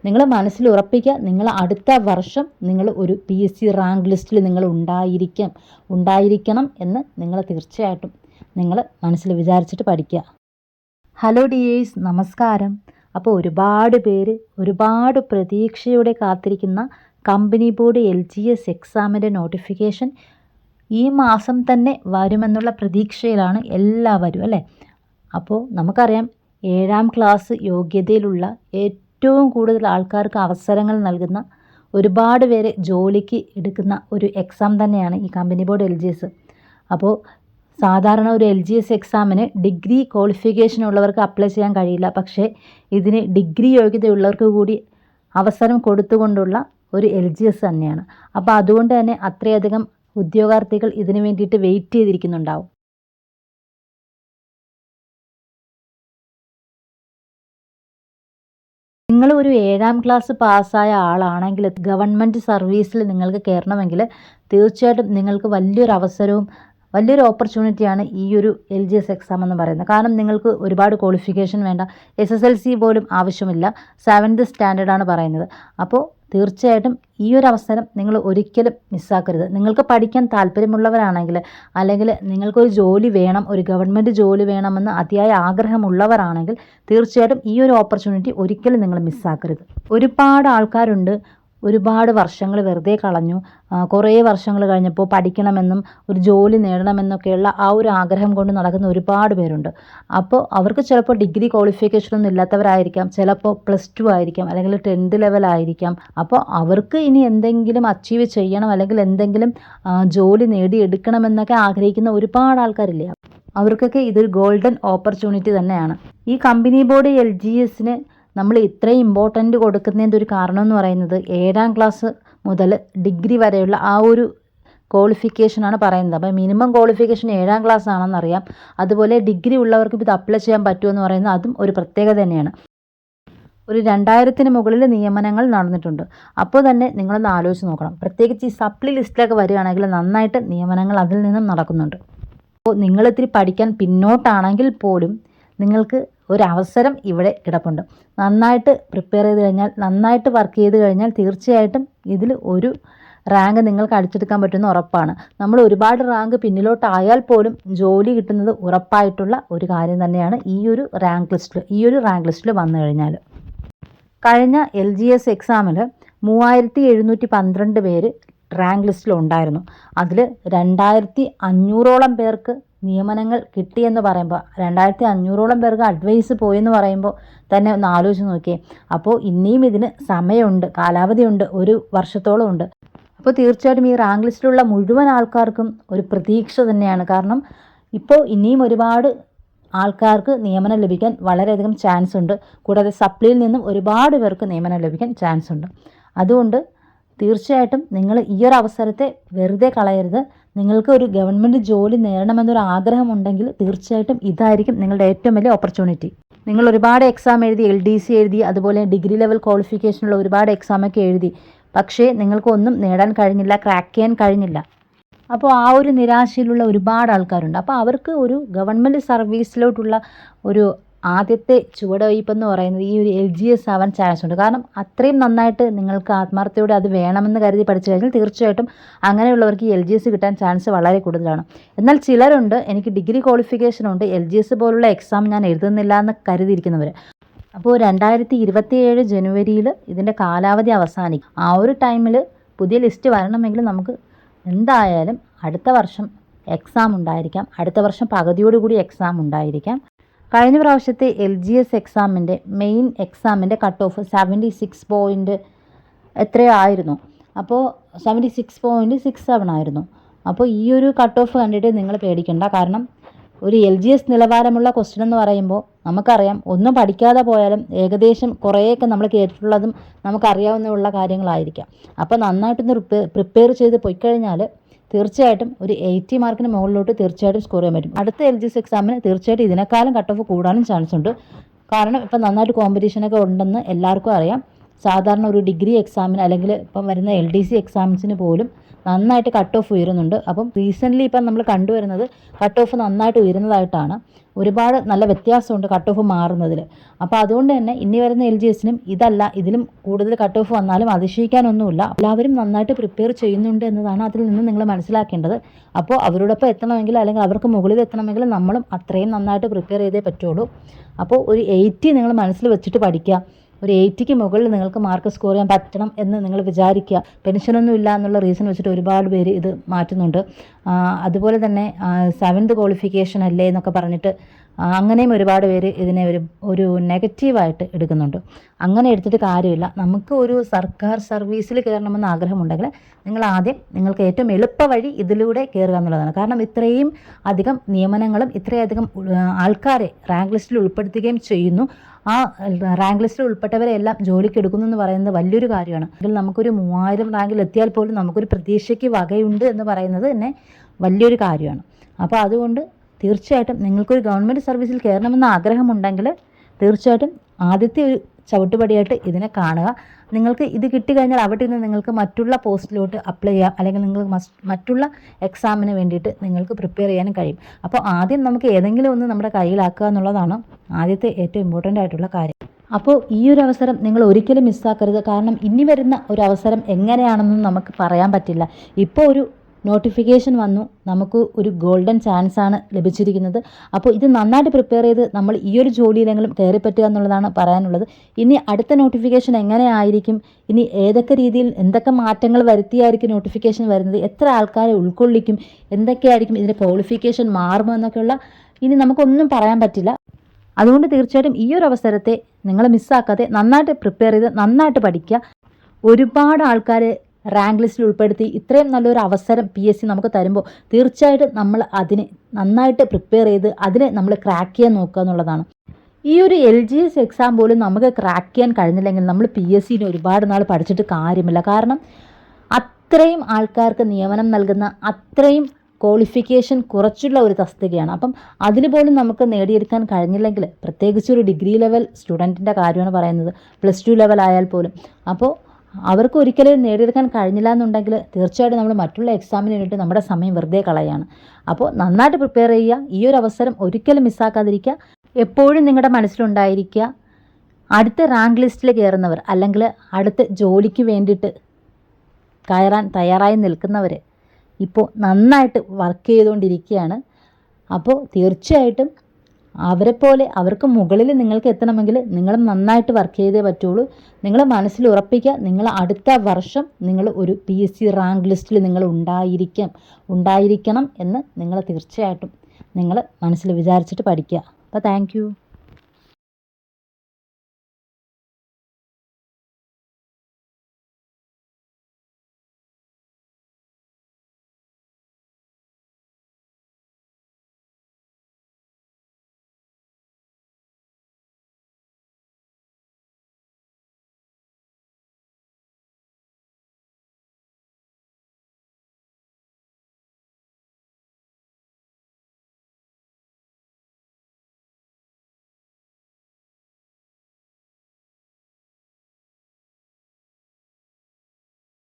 നിങ്ങൾ മനസ്സിൽ ഉറപ്പിക്കുക, നിങ്ങൾ അടുത്ത വർഷം നിങ്ങൾ ഒരു PSC റാങ്ക് ലിസ്റ്റിൽ നിങ്ങൾ ഉണ്ടായിരിക്കണം എന്ന് നിങ്ങൾ തീർച്ചയായിട്ടും നിങ്ങൾ മനസ്സിൽ വിചാരിച്ചിട്ട് പഠിക്കുക. ഹലോ ഡിയേഴ്സ്, നമസ്കാരം. അപ്പോൾ ഒരുപാട് പ്രതീക്ഷയോടെ കാത്തിരിക്കുന്ന കമ്പനി ബോർഡ് LGS എക്സാമിൻ്റെ നോട്ടിഫിക്കേഷൻ ഈ മാസം തന്നെ വരുമെന്നുള്ള പ്രതീക്ഷയിലാണ് എല്ലാവരും അല്ലേ. അപ്പോൾ നമുക്കറിയാം 7ാം ക്ലാസ് യോഗ്യതയിലുള്ള ഏറ്റവും കൂടുതൽ ആൾക്കാർക്ക് അവസരങ്ങൾ നൽകുന്ന, ഒരുപാട് പേരെ ജോലിക്ക് എടുക്കുന്ന ഒരു എക്സാം തന്നെയാണ് ഈ കമ്പനി ബോർഡ് LGS. അപ്പോൾ സാധാരണ ഒരു LGS എക്സാമിന് ഡിഗ്രി ക്വാളിഫിക്കേഷൻ ഉള്ളവർക്ക് അപ്ലൈ ചെയ്യാൻ കഴിയില്ല. പക്ഷേ ഇതിന് ഡിഗ്രി യോഗ്യതയുള്ളവർക്ക് കൂടി അവസരം കൊടുത്തുകൊണ്ടുള്ള ഒരു LGS തന്നെയാണ്. അപ്പോൾ അതുകൊണ്ട് തന്നെ അത്രയധികം ഉദ്യോഗാർത്ഥികൾ ഇതിനു വേണ്ടിയിട്ട് വെയിറ്റ് ചെയ്തിരിക്കുന്നുണ്ടാവും. നിങ്ങൾ ഒരു 7ാം ക്ലാസ് പാസ്സായ ആളാണെങ്കിൽ ഗവൺമെൻറ് സർവീസിൽ നിങ്ങൾക്ക് കയറണമെങ്കിൽ തീർച്ചയായിട്ടും നിങ്ങൾക്ക് വലിയൊരു അവസരവും വലിയൊരു ഓപ്പർച്യൂണിറ്റിയാണ് ഈ ഒരു LGS എക്സാം എന്ന് പറയുന്നത്. കാരണം നിങ്ങൾക്ക് ഒരുപാട് ക്വാളിഫിക്കേഷൻ വേണ്ട, SSLC പോലും ആവശ്യമില്ല, 7th സ്റ്റാൻഡേർഡാണ് പറയുന്നത്. അപ്പോൾ തീർച്ചയായിട്ടും ഈ ഒരു അവസരം നിങ്ങൾ ഒരിക്കലും മിസ്സാക്കരുത്. നിങ്ങൾക്ക് പഠിക്കാൻ താല്പര്യമുള്ളവരാണെങ്കിൽ, അല്ലെങ്കിൽ നിങ്ങൾക്കൊരു ജോലി വേണം, ഒരു ഗവൺമെൻറ് ജോലി വേണമെന്ന് അതിയായ ആഗ്രഹമുള്ളവരാണെങ്കിൽ തീർച്ചയായിട്ടും ഈ ഒരു ഓപ്പർച്യൂണിറ്റി ഒരിക്കലും നിങ്ങൾ മിസ്സാക്കരുത്. ഒരുപാട് ആൾക്കാരുണ്ട് ഒരുപാട് വർഷങ്ങൾ വെറുതെ കളഞ്ഞു. കുറേ വർഷങ്ങൾ കഴിഞ്ഞപ്പോൾ പഠിക്കണമെന്നും ഒരു ജോലി നേടണമെന്നൊക്കെയുള്ള ആ ഒരു ആഗ്രഹം കൊണ്ട് നടക്കുന്ന ഒരുപാട് പേരുണ്ട്. അപ്പോൾ അവർക്ക് ചിലപ്പോൾ ഡിഗ്രി ക്വാളിഫിക്കേഷനൊന്നും ഇല്ലാത്തവരായിരിക്കാം, ചിലപ്പോൾ +2 ആയിരിക്കാം, അല്ലെങ്കിൽ 10th ലെവൽ ആയിരിക്കാം. അപ്പോൾ അവർക്ക് ഇനി എന്തെങ്കിലും അച്ചീവ് ചെയ്യണം, അല്ലെങ്കിൽ എന്തെങ്കിലും ജോലി നേടിയെടുക്കണമെന്നൊക്കെ ആഗ്രഹിക്കുന്ന ഒരുപാട് ആൾക്കാരില്ലേ. അവർക്കൊക്കെ ഇതൊരു ഗോൾഡൻ ഓപ്പർച്യൂണിറ്റി തന്നെയാണ്. ഈ കമ്പനി ബോർഡ് LGSന് നമ്മൾ ഇത്രയും ഇമ്പോർട്ടൻ്റ് കൊടുക്കുന്നതിൻ്റെ ഒരു കാരണം എന്ന് പറയുന്നത് 7ാം ക്ലാസ് മുതൽ ഡിഗ്രി വരെയുള്ള ആ ഒരു ക്വാളിഫിക്കേഷനാണ് പറയുന്നത്. അപ്പോൾ മിനിമം ക്വാളിഫിക്കേഷൻ 7ാം ക്ലാസ് ആണെന്നറിയാം. അതുപോലെ ഡിഗ്രി ഉള്ളവർക്കും ഇത് അപ്ലൈ ചെയ്യാൻ പറ്റുമെന്ന് പറയുന്നത് അതും ഒരു പ്രത്യേകത തന്നെയാണ്. ഒരു 2000-ന് മുകളിൽ നിയമനങ്ങൾ നടന്നിട്ടുണ്ട്. അപ്പോൾ തന്നെ നിങ്ങളൊന്ന് ആലോചിച്ച് നോക്കണം. പ്രത്യേകിച്ച് ഈ സപ്ലി ലിസ്റ്റിലൊക്കെ വരികയാണെങ്കിൽ നന്നായിട്ട് നിയമനങ്ങൾ അതിൽ നിന്നും നടക്കുന്നുണ്ട്. അപ്പോൾ നിങ്ങളിത്തിരി പഠിക്കാൻ പിന്നോട്ടാണെങ്കിൽ പോലും നിങ്ങൾക്ക് ഒരവസരം ഇവിടെ കിടപ്പുണ്ട്. നന്നായിട്ട് പ്രിപ്പയർ ചെയ്ത് കഴിഞ്ഞാൽ, നന്നായിട്ട് വർക്ക് ചെയ്ത് കഴിഞ്ഞാൽ തീർച്ചയായിട്ടും ഇതിൽ ഒരു റാങ്ക് നിങ്ങൾക്ക് അടിച്ചെടുക്കാൻ പറ്റുന്ന ഉറപ്പാണ്. നമ്മൾ ഒരുപാട് റാങ്ക് പിന്നിലോട്ടായാൽ പോലും ജോലി കിട്ടുന്നത് ഉറപ്പായിട്ടുള്ള ഒരു കാര്യം തന്നെയാണ് ഈ ഒരു റാങ്ക് ലിസ്റ്റിൽ വന്നു കഴിഞ്ഞാൽ. കഴിഞ്ഞ LGS എക്സാമിൽ 3712 പേര് റാങ്ക് ലിസ്റ്റിലുണ്ടായിരുന്നു. അതിൽ 2500ഓളം പേർക്ക് നിയമനങ്ങൾ കിട്ടിയെന്ന് പറയുമ്പോൾ, 2500ഓളം പേർക്ക് അഡ്വൈസ് പോയെന്ന് പറയുമ്പോൾ തന്നെ ഒന്ന് ആലോചിച്ച് നോക്കിയേ. അപ്പോൾ ഇനിയും ഇതിന് സമയമുണ്ട്, കാലാവധിയുണ്ട്, 1 വർഷത്തോളം ഉണ്ട്. അപ്പോൾ തീർച്ചയായിട്ടും ഈ റാങ്ക് ലിസ്റ്റിലുള്ള മുഴുവൻ ആൾക്കാർക്കും ഒരു പ്രതീക്ഷ തന്നെയാണ്. കാരണം ഇപ്പോൾ ഇനിയും ഒരുപാട് ആൾക്കാർക്ക് നിയമനം ലഭിക്കാൻ വളരെയധികം ചാൻസ് ഉണ്ട്. കൂടാതെ സപ്ലിയിൽ നിന്നും ഒരുപാട് പേർക്ക് നിയമനം ലഭിക്കാൻ ചാൻസ് ഉണ്ട്. അതുകൊണ്ട് തീർച്ചയായിട്ടും നിങ്ങൾ ഈ ഒരു അവസരത്തെ വെറുതെ കളയരുത്. നിങ്ങൾക്ക് ഒരു ഗവൺമെൻറ് ജോലി നേടണമെന്നൊരു ആഗ്രഹമുണ്ടെങ്കിൽ തീർച്ചയായിട്ടും ഇതായിരിക്കും നിങ്ങളുടെ ഏറ്റവും വലിയ ഓപ്പർച്യൂണിറ്റി. നിങ്ങൾ ഒരുപാട് എക്സാം എഴുതി, LDC എഴുതി, അതുപോലെ ഡിഗ്രി ലെവൽ ക്വാളിഫിക്കേഷനുള്ള ഒരുപാട് എക്സാമൊക്കെ എഴുതി, പക്ഷേ നിങ്ങൾക്കൊന്നും നേടാൻ കഴിഞ്ഞില്ല, ക്രാക്ക് ചെയ്യാൻ കഴിഞ്ഞില്ല. അപ്പോൾ ആ ഒരു നിരാശയിലുള്ള ഒരുപാട് ആൾക്കാരുണ്ട്. അപ്പോൾ അവർക്ക് ഒരു ഗവൺമെൻറ് സർവീസിലോട്ടുള്ള ഒരു ആദ്യത്തെ ചുവടുവയ്പ്പെന്ന് പറയുന്നത് ഈ ഒരു LGS ആവാൻ ചാൻസ് ഉണ്ട്. കാരണം അത്രയും നന്നായിട്ട് നിങ്ങൾക്ക് ആത്മാർത്ഥയോടെ അത് വേണമെന്ന് കരുതി പഠിച്ചു കഴിഞ്ഞാൽ തീർച്ചയായിട്ടും അങ്ങനെയുള്ളവർക്ക് ഈ LGS കിട്ടാൻ ചാൻസ് വളരെ കൂടുതലാണ്. എന്നാൽ ചിലരുണ്ട്, എനിക്ക് ഡിഗ്രി ക്വാളിഫിക്കേഷൻ ഉണ്ട്, LGS പോലുള്ള എക്സാം ഞാൻ എഴുതുന്നില്ല എന്ന് കരുതിയിരിക്കുന്നവർ. അപ്പോൾ 2027 ജനുവരിയിൽ ഇതിൻ്റെ കാലാവധി അവസാനിക്കും. ആ ഒരു ടൈമിൽ പുതിയ ലിസ്റ്റ് വരണമെങ്കിൽ നമുക്ക് എന്തായാലും അടുത്ത വർഷം എക്സാം ഉണ്ടായിരിക്കാം, അടുത്ത വർഷം പകുതിയോടുകൂടി എക്സാം ഉണ്ടായിരിക്കാം. കഴിഞ്ഞ പ്രാവശ്യത്തെ LGS എക്സാമിൻ്റെ മെയിൻ എക്സാമിൻ്റെ കട്ട് ഓഫ് 76 എത്രയോ ആയിരുന്നു. അപ്പോൾ 76.67 ആയിരുന്നു. അപ്പോൾ ഈ ഒരു കട്ട് ഓഫ് കണ്ടിട്ട് നിങ്ങൾ പേടിക്കണ്ട. കാരണം ഒരു LGS നിലവാരമുള്ള ക്വസ്റ്റ്യൻ എന്ന് പറയുമ്പോൾ നമുക്കറിയാം, ഒന്നും പഠിക്കാതെ പോയാലും ഏകദേശം കുറേയൊക്കെ നമ്മൾ കേട്ടിട്ടുള്ളതും നമുക്കറിയാവുന്നതുള്ള കാര്യങ്ങളായിരിക്കാം. അപ്പോൾ നന്നായിട്ടൊന്ന് പ്രിപ്പയർ ചെയ്ത് പോയിക്കഴിഞ്ഞാൽ തീർച്ചയായിട്ടും ഒരു 80 മാർക്കിന് മുകളിലോട്ട് തീർച്ചയായിട്ടും സ്കോർ ചെയ്യാൻ പറ്റും. അടുത്ത LGS എക്സാമിന് തീർച്ചയായിട്ടും ഇതിനേക്കാളും കട്ട് ഓഫ് കൂടാനും ചാൻസ് ഉണ്ട്. കാരണം ഇപ്പം നന്നായിട്ട് കോമ്പറ്റീഷനൊക്കെ ഉണ്ടെന്ന് എല്ലാവർക്കും അറിയാം. സാധാരണ ഒരു ഡിഗ്രി എക്സാമിന് അല്ലെങ്കിൽ ഇപ്പം വരുന്ന LDC എക്സാംസിന് പോലും നന്നായിട്ട് കട്ട് ഓഫ് ഉയരുന്നുണ്ട്. അപ്പം റീസെൻ്റ്ലി ഇപ്പം നമ്മൾ കണ്ടുവരുന്നത് കട്ട് ഓഫ് നന്നായിട്ട് ഉയരുന്നതായിട്ടാണ്. ഒരുപാട് നല്ല വ്യത്യാസമുണ്ട് കട്ട് ഓഫ് മാറുന്നതിൽ. അപ്പോൾ അതുകൊണ്ട് തന്നെ ഇനി വരുന്ന LGSനും ഇതല്ല, ഇതിലും കൂടുതൽ കട്ട് ഓഫ് വന്നാലും അതിശയിക്കാനൊന്നുമില്ല. എല്ലാവരും നന്നായിട്ട് പ്രിപ്പയർ ചെയ്യുന്നുണ്ട് എന്നതാണ് അതിൽ നിന്ന് നിങ്ങൾ മനസ്സിലാക്കേണ്ടത്. അപ്പോൾ അവരോടൊപ്പം എത്തണമെങ്കിൽ അല്ലെങ്കിൽ അവർക്ക് മുകളിൽ എത്തണമെങ്കിൽ നമ്മളും അത്രയും നന്നായിട്ട് പ്രിപ്പയർ ചെയ്തേ പറ്റുള്ളൂ. അപ്പോൾ ഒരു 80 നിങ്ങൾ മനസ്സിൽ വെച്ചിട്ട് പഠിക്കുക. ഒരു 80ക്ക് മുകളിൽ നിങ്ങൾക്ക് മാർക്ക് സ്കോർ ചെയ്യാൻ പറ്റണം എന്ന് നിങ്ങൾ വിചാരിക്കുക. പെൻഷനൊന്നും ഇല്ല എന്നുള്ള റീസൺ വെച്ചിട്ട് ഒരുപാട് പേര് ഇത് മാറ്റുന്നുണ്ട്. അതുപോലെ തന്നെ 7th ക്വാളിഫിക്കേഷൻ അല്ലേ എന്നൊക്കെ പറഞ്ഞിട്ട് അങ്ങനെയും ഒരുപാട് പേര് ഇതിനെ ഒരു നെഗറ്റീവായിട്ട് എടുക്കുന്നുണ്ട്. അങ്ങനെ എടുത്തിട്ട് കാര്യമില്ല. നമുക്ക് ഒരു സർക്കാർ സർവീസിൽ കയറണമെന്ന് ആഗ്രഹമുണ്ടെങ്കിൽ നിങ്ങൾക്ക് ഏറ്റവും എളുപ്പ വഴി ഇതിലൂടെ കയറുക എന്നുള്ളതാണ്. കാരണം ഇത്രയും അധികം നിയമനങ്ങളും ഇത്രയധികം ആൾക്കാരെ റാങ്ക് ലിസ്റ്റിൽ ഉൾപ്പെടുത്തുകയും ചെയ്യുന്നു. ആ റാങ്ക് ലിസ്റ്റിൽ ഉൾപ്പെട്ടവരെ എല്ലാം ജോലിക്ക് എടുക്കുന്നു എന്ന് പറയുന്നത് വലിയൊരു കാര്യമാണ്. അതിൽ നമുക്കൊരു 3000 റാങ്കിൽ എത്തിയാൽ പോലും നമുക്കൊരു പ്രതീക്ഷയ്ക്ക് വകയുണ്ട് എന്ന് പറയുന്നത് തന്നെ വലിയൊരു കാര്യമാണ്. അപ്പോൾ അതുകൊണ്ട് തീർച്ചയായിട്ടും നിങ്ങൾക്കൊരു ഗവൺമെൻറ് സർവീസിൽ കയറണമെന്ന് ആഗ്രഹമുണ്ടെങ്കിൽ തീർച്ചയായിട്ടും ആദ്യത്തെ ഒരു ചവിട്ടുപടിയായിട്ട് ഇതിനെ കാണുക. നിങ്ങൾക്ക് ഇത് കിട്ടിക്കഴിഞ്ഞാൽ അവിടെ നിന്ന് നിങ്ങൾക്ക് മറ്റുള്ള പോസ്റ്റിലോട്ട് അപ്ലൈ ചെയ്യാം, അല്ലെങ്കിൽ നിങ്ങൾക്ക് മറ്റുള്ള എക്സാമിന് വേണ്ടിയിട്ട് നിങ്ങൾക്ക് പ്രിപ്പയർ ചെയ്യാനും കഴിയും. അപ്പോൾ ആദ്യം നമുക്ക് ഏതെങ്കിലും ഒന്ന് നമ്മുടെ കയ്യിലാക്കുക എന്നുള്ളതാണ് ആദ്യത്തെ ഏറ്റവും ഇമ്പോർട്ടൻ്റ് ആയിട്ടുള്ള കാര്യം. അപ്പോൾ ഈ ഒരു അവസരം നിങ്ങൾ ഒരിക്കലും മിസ്സാക്കരുത്. കാരണം ഇനി വരുന്ന ഒരു അവസരം എങ്ങനെയാണെന്നും നമുക്ക് പറയാൻ പറ്റില്ല. ഇപ്പോൾ ഒരു നോട്ടിഫിക്കേഷൻ വന്നു, നമുക്ക് ഒരു ഗോൾഡൻ ചാൻസാണ് ലഭിച്ചിരിക്കുന്നത്. അപ്പോൾ ഇത് നന്നായിട്ട് പ്രിപ്പയർ ചെയ്ത് നമ്മൾ ഈ ഒരു ജോലിയിലെങ്കിലും കയറി പറ്റുക എന്നുള്ളതാണ് പറയാനുള്ളത്. ഇനി അടുത്ത നോട്ടിഫിക്കേഷൻ എങ്ങനെയായിരിക്കും, ഇനി ഏതൊക്കെ രീതിയിൽ എന്തൊക്കെ മാറ്റങ്ങൾ വരുത്തിയായിരിക്കും നോട്ടിഫിക്കേഷൻ വരുന്നത്, എത്ര ആൾക്കാരെ ഉൾക്കൊള്ളിക്കും, എന്തൊക്കെയായിരിക്കും ഇതിൻ്റെ ക്വാളിഫിക്കേഷൻ മാറുമോ എന്നൊക്കെയുള്ള ഇനി നമുക്കൊന്നും പറയാൻ പറ്റില്ല. അതുകൊണ്ട് തീർച്ചയായിട്ടും ഈ ഒരു അവസരത്തെ നിങ്ങൾ മിസ്സാക്കാതെ നന്നായിട്ട് പ്രിപ്പയർ ചെയ്ത് നന്നായിട്ട് പഠിക്കുക. ഒരുപാട് ആൾക്കാർ റാങ്ക് ലിസ്റ്റിൽ ഉൾപ്പെടുത്തി ഇത്രയും നല്ലൊരു അവസരം PSC നമുക്ക് തരുമ്പോൾ തീർച്ചയായിട്ടും നമ്മൾ അതിനെ നന്നായിട്ട് പ്രിപ്പയർ ചെയ്ത് അതിനെ നമ്മൾ ക്രാക്ക് ചെയ്യാൻ നോക്കുക എന്നുള്ളതാണ്. ഈ ഒരു LGS എക്സാം പോലും നമുക്ക് ക്രാക്ക് ചെയ്യാൻ കഴിഞ്ഞില്ലെങ്കിൽ നമ്മൾ PSCന് ഒരുപാട് നാൾ പഠിച്ചിട്ട് കാര്യമില്ല. കാരണം അത്രയും ആൾക്കാർക്ക് നിയമനം നൽകുന്ന അത്രയും ക്വാളിഫിക്കേഷൻ കുറച്ചുള്ള ഒരു തസ്തികയാണ്. അപ്പം അതിന് പോലും നമുക്ക് നേടിയെടുക്കാൻ കഴിഞ്ഞില്ലെങ്കിൽ, പ്രത്യേകിച്ച് ഒരു ഡിഗ്രി ലെവൽ സ്റ്റുഡൻറ്റിൻ്റെ കാര്യമാണ് പറയുന്നത്, +2 ലെവൽ ആയാൽ പോലും, അപ്പോൾ അവർക്ക് ഒരിക്കലും നേടിയെടുക്കാൻ കഴിഞ്ഞില്ല എന്നുണ്ടെങ്കിൽ തീർച്ചയായിട്ടും നമ്മൾ മറ്റുള്ള എക്സാമിന് വേണ്ടിയിട്ട് നമ്മുടെ സമയം വെറുതെ കളയാണ്. അപ്പോൾ നന്നായിട്ട് പ്രിപ്പയർ ചെയ്യുക. ഈ ഒരു അവസരം ഒരിക്കലും മിസ്സാക്കാതിരിക്കുക. എപ്പോഴും നിങ്ങളുടെ മനസ്സിലുണ്ടായിരിക്കുക, അടുത്ത റാങ്ക് ലിസ്റ്റിൽ കയറുന്നവർ അല്ലെങ്കിൽ അടുത്ത ജോലിക്ക് വേണ്ടിയിട്ട് കയറാൻ തയ്യാറായി നിൽക്കുന്നവർ ഇപ്പോൾ നന്നായിട്ട് വർക്ക് ചെയ്തുകൊണ്ടിരിക്കുകയാണ്. അപ്പോൾ തീർച്ചയായിട്ടും അവരെപ്പോലെ അവർക്ക് മുകളിൽ നിങ്ങൾക്ക് എത്തണമെങ്കിൽ നിങ്ങൾ നന്നായിട്ട് വർക്ക് ചെയ്തേ പറ്റുള്ളൂ. നിങ്ങൾ മനസ്സിൽ ഉറപ്പിക്കുക, നിങ്ങൾ അടുത്ത വർഷം നിങ്ങൾ ഒരു PSC റാങ്ക് ലിസ്റ്റിൽ നിങ്ങൾ ഉണ്ടായിരിക്കണം എന്ന് നിങ്ങൾ തീർച്ചയായിട്ടും നിങ്ങൾ മനസ്സിൽ വിചാരിച്ചിട്ട് പഠിക്കുക. അപ്പോൾ താങ്ക് യു.